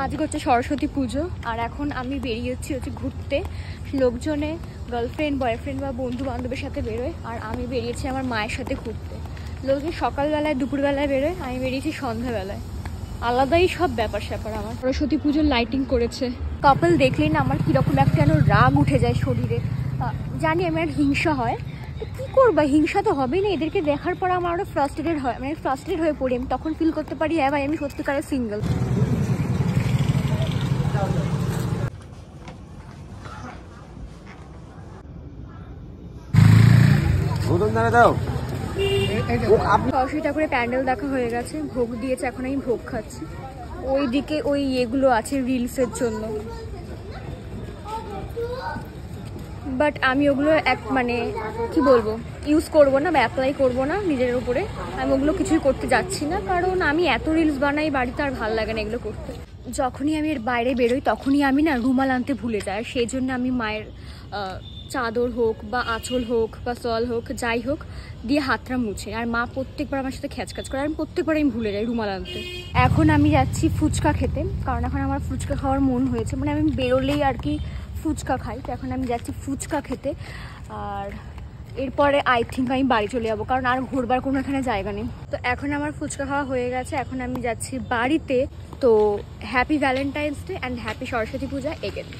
আজকে হচ্ছে সরস্বতী পুজো আর এখন আমি বেরিয়েছি হচ্ছে ঘুরতে। লোকজনে গার্লফ্রেন্ড বয়ফ্রেন্ড বা বন্ধু বান্ধবের সাথে বেরোয় আর আমি বেরিয়েছি আমার মায়ের সাথে ঘুরতে। লোকজন সকালবেলায় দুপুরবেলায় বেরোয়, আমি বেরিয়েছি সন্ধ্যাবেলায়। আলাদাই সব ব্যাপার স্যাপার। আমার সরস্বতী পুজোর লাইটিং করেছে। কাপল দেখলেই না আমার কীরকম একটা যেন রাগ উঠে যায় শরীরে। জানি আমার হিংসা হয়, কী করবা, হিংসা তো হবেই না। এদেরকে দেখার পর আমার আরও ফ্রাস্ট্রেটেড হয়, মানে ফ্রাস্ট্রেট হয়ে পড়ি। আমি তখন ফিল করতে পারি হ্যাঁ ভাই আমি সত্যিকারের সিঙ্গেল। সরস্বতী ঠাকুরের প্যান্ডেল দেখা হয়ে গেছে, ভোগ দিয়েছে, এখন আমি ভোগ খাচ্ছি। ওইদিকে ওই এগুলো আছে রিলসের জন্য, বাট আমি ওগুলো মানে কি বলবো ইউজ করবো না বা অ্যাপ্লাই করবো না নিজের উপরে। আমি ওগুলো কিছুই করতে যাচ্ছি না, কারণ আমি এত রিলস বানাই বাড়িতে, আর ভালো লাগে না এগুলো করতে। যখনই আমি এর বাইরে বেরোই তখনই আমি না রুমাল আনতে ভুলে যাই। সেই জন্য আমি মায়ের চাদর হোক বা আঁচল হোক বা সল হোক যাই হোক দিয়ে হাতটা মুছে, আর মা প্রত্যেকবার আমার সাথে খ্যাচখ্যাচ করে, আর প্রত্যেকবার আমি ভুলে যাই রুমাল আনতে। এখন আমি যাচ্ছি ফুচকা খেতে, কারণ এখন আমার ফুচকা খাওয়ার মন হয়েছে। মানে আমি বেরোলেই আর কি ফুচকা খাই, তো এখন আমি যাচ্ছি ফুচকা খেতে। আর এরপরে আই থিঙ্ক আমি বাড়ি চলে যাবো, কারণ আর ঘুরবার কোনো এখানে জায়গা নেই। তো এখন আমার ফুচকা খাওয়া হয়ে গেছে, এখন আমি যাচ্ছি বাড়িতে। তো happy Valentine's day and happy Saraswati Puja again.